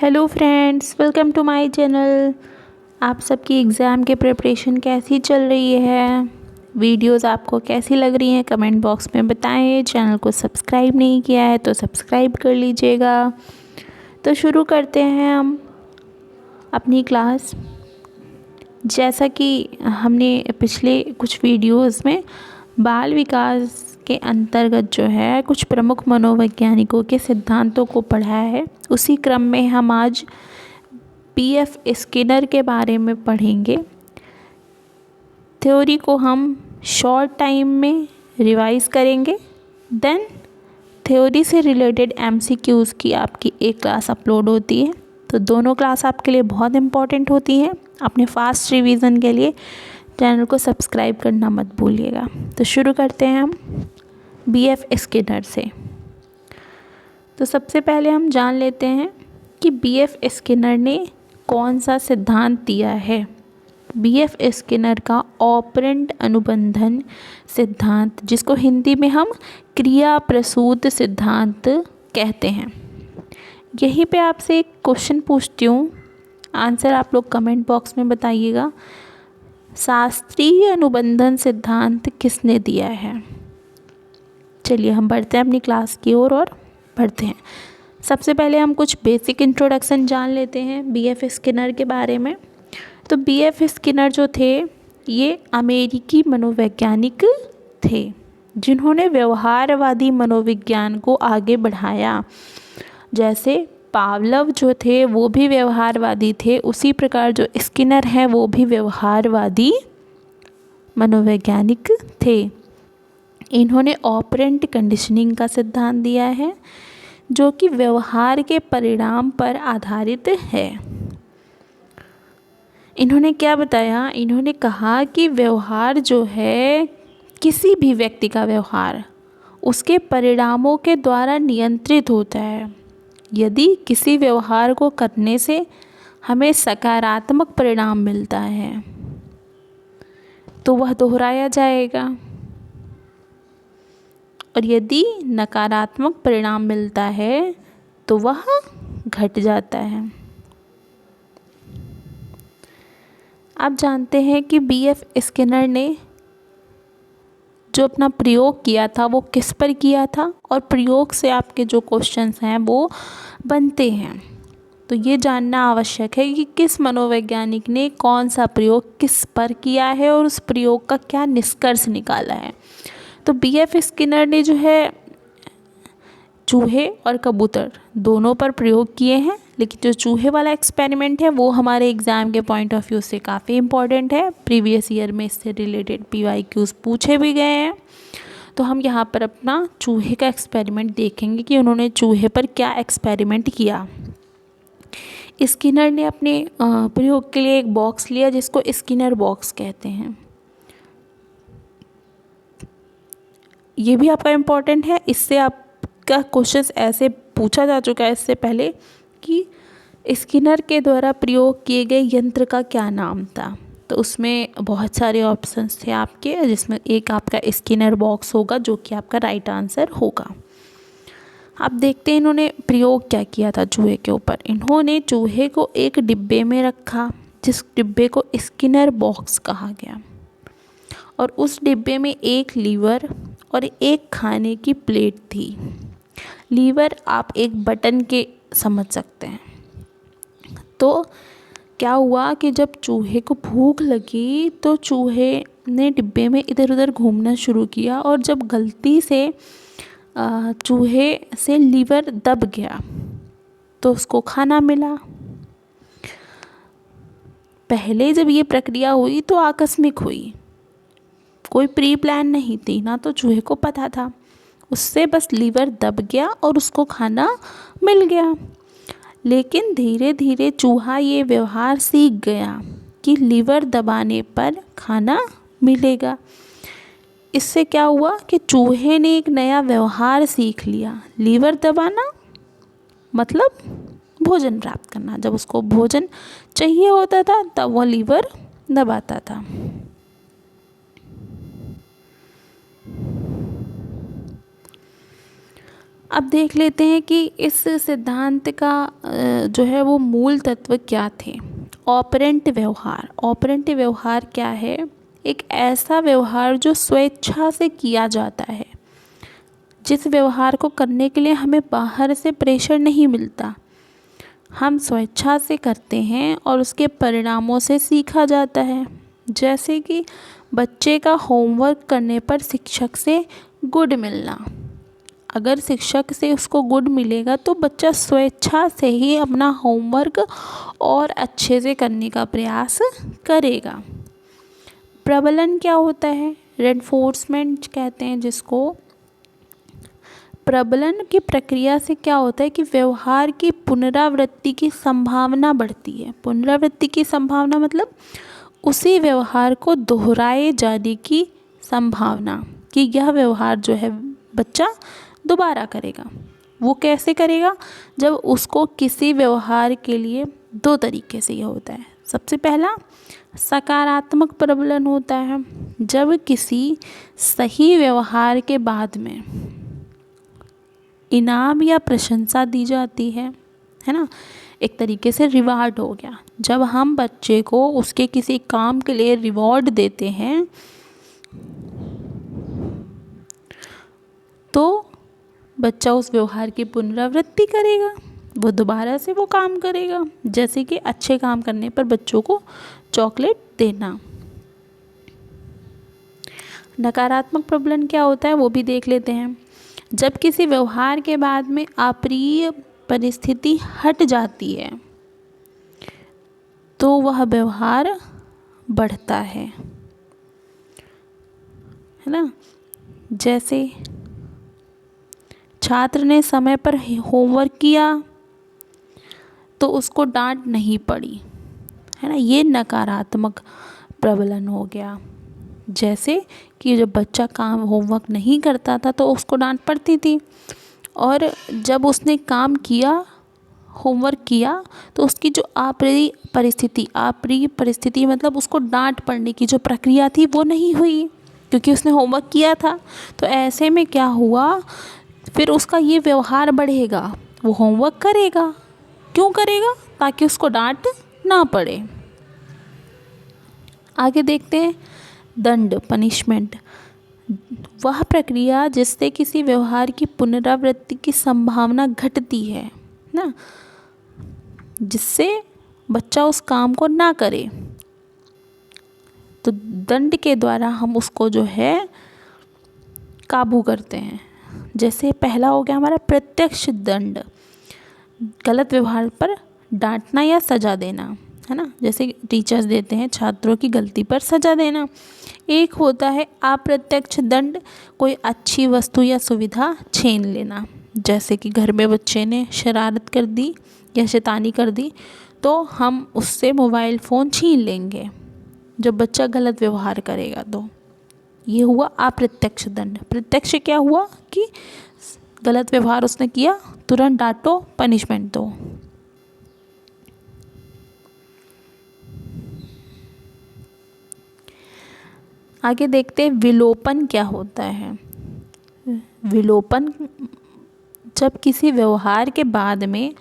Hello friends, welcome to my channel. आप सबकी exam के प्रिपरेशन कैसी चल रही है? वीडियोस आपको कैसी लग रही हैं कमेंट बॉक्स में बताएं। चैनल को सब्सक्राइब नहीं किया है तो सब्सक्राइब कर लीजिएगा। तो शुरू करते हैं हम अपनी क्लास। जैसा कि हमने पिछले कुछ वीडियोस में बाल विकास के अंतर्गत जो है कुछ प्रमुख मनोवैज्ञानिकों के सिद्धांतों को पढ़ा है, उसी क्रम में हम आज पीएफ स्किनर के बारे में पढ़ेंगे। थ्योरी को हम शॉर्ट टाइम में रिवाइज करेंगे, देन थ्योरी से रिलेटेड एमसीक्यूज़ की आपकी एक क्लास अपलोड होती है। तो दोनों क्लास आपके लिए बहुत इम्पॉर्टेंट होती हैं। अपने फास्ट रिवीजन के लिए चैनल को सब्सक्राइब करना मत भूलिएगा। तो शुरू करते हैं हम बीएफ स्किनर से। तो सबसे पहले हम जान लेते हैं कि बीएफ स्किनर ने कौन सा सिद्धांत दिया है। बीएफ स्किनर का ऑपरेंट अनुबंधन सिद्धांत, जिसको हिंदी में हम क्रिया प्रसूत सिद्धांत कहते हैं। यहीं पे आपसे एक क्वेश्चन पूछती हूँ, आंसर आप लोग कमेंट बॉक्स में बताइएगा। शास्त्रीय अनुबंधन सिद्धांत किसने दिया है? चलिए हम बढ़ते हैं अपनी क्लास की ओर और पढ़ते हैं। सबसे पहले हम कुछ बेसिक इंट्रोडक्शन जान लेते हैं बीएफ स्किनर के बारे में। तो बीएफ स्किनर जो थे ये अमेरिकी मनोवैज्ञानिक थे, जिन्होंने व्यवहारवादी मनोविज्ञान को आगे बढ़ाया। जैसे पावलव जो थे वो भी व्यवहारवादी थे, उसी प्रकार जो स्किनर हैं वो भी व्यवहारवादी मनोवैज्ञानिक थे। इन्होंने ऑपरेंट कंडीशनिंग का सिद्धांत दिया है, जो कि व्यवहार के परिणाम पर आधारित है। इन्होंने क्या बताया? इन्होंने कहा कि व्यवहार जो है, किसी भी व्यक्ति का व्यवहार उसके परिणामों के द्वारा नियंत्रित होता है। यदि किसी व्यवहार को करने से हमें सकारात्मक परिणाम मिलता है तो वह दोहराया जाएगा, और यदि नकारात्मक परिणाम मिलता है तो वह घट जाता है। आप जानते हैं कि बीएफ स्किनर ने जो अपना प्रयोग किया था वो किस पर किया था, और प्रयोग से आपके जो क्वेश्चंस हैं वो बनते हैं। तो ये जानना आवश्यक है कि किस मनोवैज्ञानिक ने कौन सा प्रयोग किस पर किया है और उस प्रयोग का क्या निष्कर्ष निकाला है। तो बीएफ स्किनर ने जो है चूहे और कबूतर दोनों पर प्रयोग किए हैं, लेकिन जो चूहे वाला एक्सपेरिमेंट है वो हमारे एग्ज़ाम के पॉइंट ऑफ व्यू से काफ़ी इम्पॉर्टेंट है। प्रीवियस ईयर में इससे रिलेटेड पीवाईक्यूज़ पूछे भी गए हैं। तो हम यहाँ पर अपना चूहे का एक्सपेरिमेंट देखेंगे कि उन्होंने चूहे पर क्या एक्सपेरिमेंट किया। स्किनर ने अपने प्रयोग के लिए एक बॉक्स लिया जिसको स्किनर बॉक्स कहते हैं। ये भी आपका इम्पॉर्टेंट है, इससे आपका क्वेश्चन ऐसे पूछा जा चुका है इससे पहले कि स्किनर के द्वारा प्रयोग किए गए यंत्र का क्या नाम था। तो उसमें बहुत सारे ऑप्शंस थे आपके, जिसमें एक आपका स्किनर बॉक्स होगा जो कि आपका राइट आंसर होगा। आप देखते हैं इन्होंने प्रयोग क्या किया था चूहे के ऊपर। इन्होंने चूहे को एक डिब्बे में रखा, जिस डिब्बे को स्किनर बॉक्स कहा गया, और उस डिब्बे में एक लीवर और एक खाने की प्लेट थी। लीवर आप एक बटन के समझ सकते हैं। तो क्या हुआ कि जब चूहे को भूख लगी तो चूहे ने डिब्बे में इधर उधर घूमना शुरू किया, और जब गलती से चूहे से लीवर दब गया तो उसको खाना मिला। पहले जब ये प्रक्रिया हुई तो आकस्मिक हुई, कोई प्री प्लान नहीं थी, ना तो चूहे को पता था। उससे बस लीवर दब गया और उसको खाना मिल गया। लेकिन धीरे धीरे चूहा ये व्यवहार सीख गया कि लीवर दबाने पर खाना मिलेगा। इससे क्या हुआ कि चूहे ने एक नया व्यवहार सीख लिया। लीवर दबाना मतलब भोजन प्राप्त करना। जब उसको भोजन चाहिए होता था तब वो लीवर दबाता था। अब देख लेते हैं कि इस सिद्धांत का जो है वो मूल तत्व क्या थे। ऑपरेंट व्यवहार। ऑपरेंट व्यवहार क्या है? एक ऐसा व्यवहार जो स्वेच्छा से किया जाता है, जिस व्यवहार को करने के लिए हमें बाहर से प्रेशर नहीं मिलता, हम स्वेच्छा से करते हैं और उसके परिणामों से सीखा जाता है। जैसे कि बच्चे का होमवर्क करने पर शिक्षक से गुड मिलना। अगर शिक्षक से उसको गुड मिलेगा तो बच्चा स्वेच्छा से ही अपना होमवर्क और अच्छे से करने का प्रयास करेगा। प्रबलन क्या होता है? रेनफोर्समेंट कहते हैं जिसको। प्रबलन की प्रक्रिया से क्या होता है कि व्यवहार की पुनरावृत्ति की संभावना बढ़ती है। पुनरावृत्ति की संभावना मतलब उसी व्यवहार को दोहराए जाने की संभावना, कि यह व्यवहार जो है बच्चा दोबारा करेगा। वो कैसे करेगा? जब उसको किसी व्यवहार के लिए दो तरीके से ये होता है। सबसे पहला सकारात्मक प्रबलन होता है, जब किसी सही व्यवहार के बाद में इनाम या प्रशंसा दी जाती है ना। एक तरीके से रिवार्ड हो गया। जब हम बच्चे को उसके किसी काम के लिए रिवॉर्ड देते हैं तो बच्चा उस व्यवहार की पुनरावृत्ति करेगा, वो दोबारा से वो काम करेगा। जैसे कि अच्छे काम करने पर बच्चों को चॉकलेट देना। नकारात्मक प्रबलन क्या होता है वो भी देख लेते हैं। जब किसी व्यवहार के बाद में अप्रिय परिस्थिति हट जाती है तो वह व्यवहार बढ़ता है ना। जैसे छात्र ने समय पर होमवर्क किया तो उसको डांट नहीं पड़ी, है ना। ये नकारात्मक प्रबलन हो गया। जैसे कि जब बच्चा काम होमवर्क नहीं करता था तो उसको डांट पड़ती थी, और जब उसने काम किया, होमवर्क किया, तो उसकी जो अप्रिय परिस्थिति मतलब उसको डांट पड़ने की जो प्रक्रिया थी वो नहीं हुई, क्योंकि उसने होमवर्क किया था। तो ऐसे में क्या हुआ, फिर उसका ये व्यवहार बढ़ेगा, वो होमवर्क करेगा। क्यों करेगा? ताकि उसको डांट ना पड़े। आगे देखते हैं दंड, पनिशमेंट। वह प्रक्रिया जिससे किसी व्यवहार की पुनरावृत्ति की संभावना घटती है ना, जिससे बच्चा उस काम को ना करे। तो दंड के द्वारा हम उसको जो है काबू करते हैं। जैसे पहला हो गया हमारा प्रत्यक्ष दंड, गलत व्यवहार पर डांटना या सजा देना, है ना। जैसे टीचर्स देते हैं छात्रों की गलती पर सजा देना। एक होता है अप्रत्यक्ष दंड, कोई अच्छी वस्तु या सुविधा छीन लेना। जैसे कि घर में बच्चे ने शरारत कर दी या शैतानी कर दी तो हम उससे मोबाइल फ़ोन छीन लेंगे, जब बच्चा गलत व्यवहार करेगा तो। ये हुआ अप्रत्यक्ष दंड। प्रत्यक्ष क्या हुआ कि गलत व्यवहार उसने किया, तुरंत डांटो, पनिशमेंट दो। आगे देखते हैं विलोपन क्या होता है। विलोपन जब किसी व्यवहार के बाद में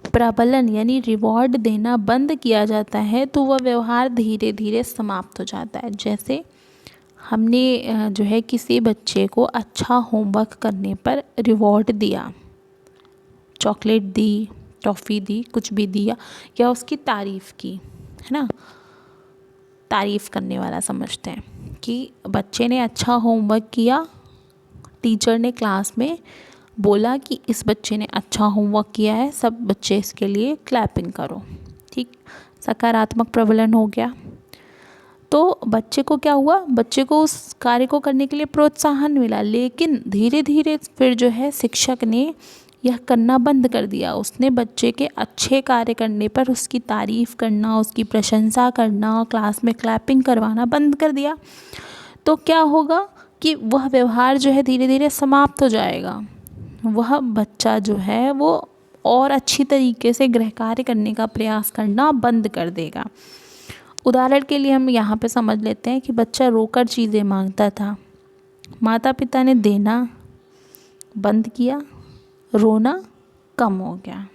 प्रबलन यानी रिवॉर्ड देना बंद किया जाता है तो वह व्यवहार धीरे धीरे समाप्त हो जाता है। जैसे हमने जो है किसी बच्चे को अच्छा होमवर्क करने पर रिवॉर्ड दिया, चॉकलेट दी, टॉफ़ी दी, कुछ भी दिया, या उसकी तारीफ़ की, है ना। तारीफ़ करने वाला समझते हैं कि बच्चे ने अच्छा होमवर्क किया, टीचर ने क्लास में बोला कि इस बच्चे ने अच्छा होमवर्क किया है, सब बच्चे इसके लिए क्लैपिंग करो। ठीक, सकारात्मक प्रबलन हो गया। तो बच्चे को क्या हुआ, बच्चे को उस कार्य को करने के लिए प्रोत्साहन मिला, लेकिन धीरे धीरे फिर जो है शिक्षक ने यह करना बंद कर दिया। उसने बच्चे के अच्छे कार्य करने पर उसकी तारीफ़ करना, उसकी प्रशंसा करना, क्लास में क्लैपिंग करवाना बंद कर दिया। तो क्या होगा कि वह व्यवहार जो है धीरे धीरे समाप्त हो जाएगा। वह बच्चा जो है वो और अच्छी तरीके से गृह कार्य करने का प्रयास करना बंद कर देगा। उदाहरण के लिए हम यहाँ पे समझ लेते हैं कि बच्चा रोकर चीज़ें मांगता था, माता पिता ने देना बंद किया, रोना कम हो गया।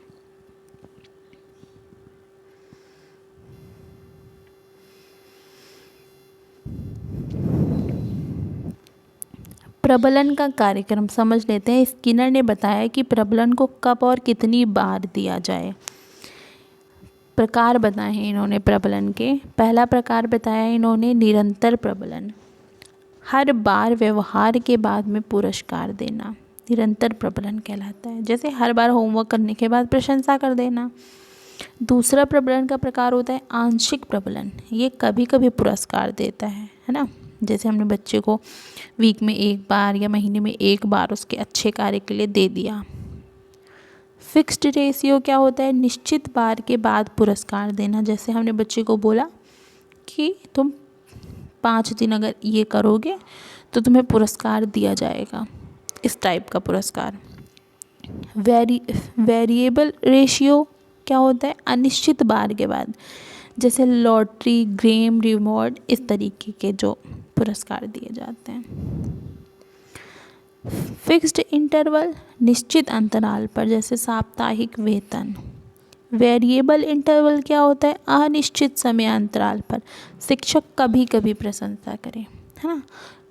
प्रबलन का कार्यक्रम समझ लेते हैं। स्किनर ने बताया कि प्रबलन को कब और कितनी बार दिया जाए। प्रकार बताए हैं इन्होंने प्रबलन के। पहला प्रकार बताया इन्होंने निरंतर प्रबलन, हर बार व्यवहार के बाद में पुरस्कार देना निरंतर प्रबलन कहलाता है। जैसे हर बार होमवर्क करने के बाद प्रशंसा कर देना। दूसरा प्रबलन का प्रकार होता है आंशिक प्रबलन, ये कभी कभी पुरस्कार देता है ना। जैसे हमने बच्चे को वीक में एक बार या महीने में एक बार उसके अच्छे कार्य के लिए दे दिया। फिक्स्ड रेशियो क्या होता है, निश्चित बार के बाद पुरस्कार देना। जैसे हमने बच्चे को बोला कि तुम 5 दिन अगर ये करोगे तो तुम्हें पुरस्कार दिया जाएगा, इस टाइप का पुरस्कार। वेरिएबल रेशियो क्या होता है, अनिश्चित बार के बाद। जैसे लॉटरी, ग्रेम रिवॉर्ड, इस तरीके के जो पुरस्कार दिए जाते हैं। फिक्स्ड इंटरवल, निश्चित अंतराल पर, जैसे साप्ताहिक वेतन। वेरिएबल इंटरवल क्या होता है, अनिश्चित समय अंतराल पर शिक्षक कभी कभी प्रशंसा करे, है ना।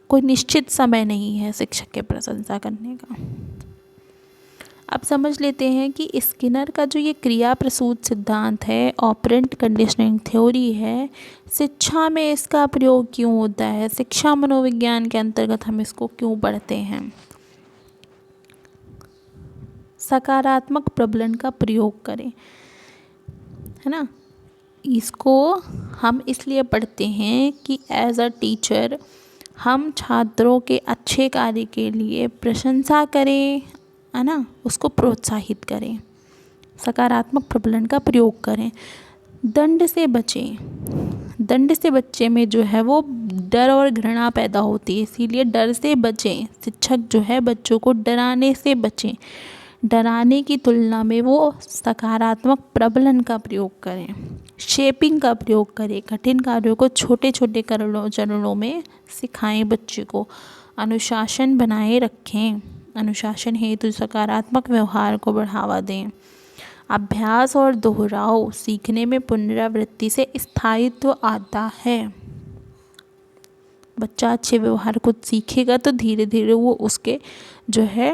कोई निश्चित समय नहीं है शिक्षक के प्रशंसा करने का। अब समझ लेते हैं कि स्किनर का जो ये क्रिया प्रसूत सिद्धांत है, ऑपरेंट कंडीशनिंग थ्योरी है, शिक्षा में इसका प्रयोग क्यों होता है, शिक्षा मनोविज्ञान के अंतर्गत हम इसको क्यों पढ़ते हैं। सकारात्मक प्रबलन का प्रयोग करें, है ना। इसको हम इसलिए पढ़ते हैं कि एज अ टीचर हम छात्रों के अच्छे कार्य के लिए प्रशंसा करें, है ना, उसको प्रोत्साहित करें, सकारात्मक प्रबलन का प्रयोग करें। दंड से बचें, दंड से बच्चे में जो है वो डर और घृणा पैदा होती है, इसीलिए डर से बचें। शिक्षक जो है बच्चों को डराने से बचें, डराने की तुलना में वो सकारात्मक प्रबलन का प्रयोग करें। शेपिंग का प्रयोग करें, कठिन कार्यों को छोटे छोटे चरणों में सिखाएं बच्चे को। अनुशासन बनाए रखें, अनुशासन हेतु सकारात्मक व्यवहार को बढ़ावा दें। अभ्यास और दोहराव, सीखने में पुनरावृत्ति से स्थायित्व आता है। बच्चा अच्छे व्यवहार को सीखेगा तो धीरे धीरे वो उसके जो है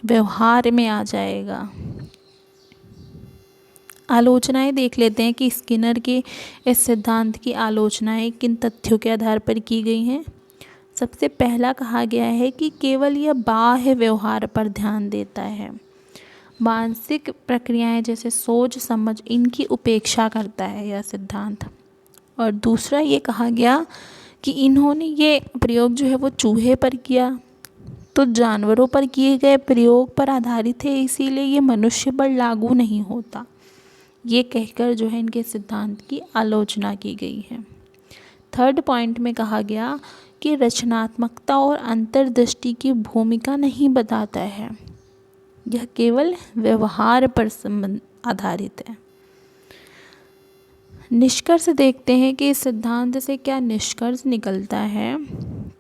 व्यवहार में आ जाएगा। आलोचनाएं देख लेते हैं कि स्किनर के इस सिद्धांत की आलोचनाएं किन तथ्यों के आधार पर की गई हैं। सबसे पहला कहा गया है कि केवल यह बाह्य व्यवहार पर ध्यान देता है, मानसिक प्रक्रियाएं जैसे सोच समझ इनकी उपेक्षा करता है यह सिद्धांत। और दूसरा ये कहा गया कि इन्होंने ये प्रयोग जो है वो चूहे पर किया, तो जानवरों पर किए गए प्रयोग पर आधारित है, इसीलिए ये मनुष्य पर लागू नहीं होता। ये कहकर जो है इनके सिद्धांत की आलोचना की गई है। थर्ड पॉइंट में कहा गया कि रचनात्मकता और अंतर्दृष्टि की भूमिका नहीं बताता है, यह केवल व्यवहार पर आधारित है। निष्कर्ष देखते हैं कि इस सिद्धांत से क्या निष्कर्ष निकलता है।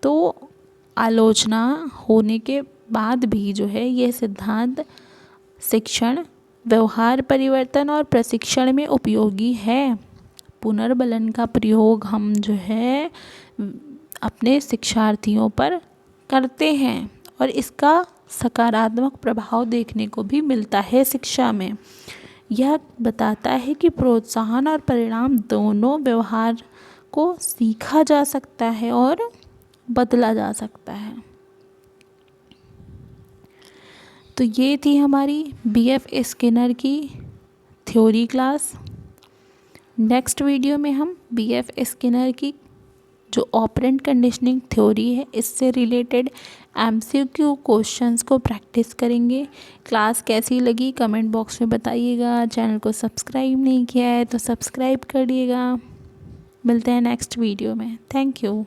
तो आलोचना होने के बाद भी जो है ये सिद्धांत शिक्षण, व्यवहार परिवर्तन और प्रशिक्षण में उपयोगी है। पुनर्बलन का प्रयोग हम जो है अपने शिक्षार्थियों पर करते हैं और इसका सकारात्मक प्रभाव देखने को भी मिलता है शिक्षा में। यह बताता है कि प्रोत्साहन और परिणाम दोनों व्यवहार को सीखा जा सकता है और बदला जा सकता है। तो ये थी हमारी बीएफ स्किनर की थ्योरी क्लास। नेक्स्ट वीडियो में हम बीएफ स्किनर की जो ऑपरेंट कंडीशनिंग थ्योरी है इससे रिलेटेड एमसीक्यू क्वेश्चंस को प्रैक्टिस करेंगे। क्लास कैसी लगी कमेंट बॉक्स में बताइएगा। चैनल को सब्सक्राइब नहीं किया है तो सब्सक्राइब करिएगा। मिलते हैं नेक्स्ट वीडियो में। Thank you.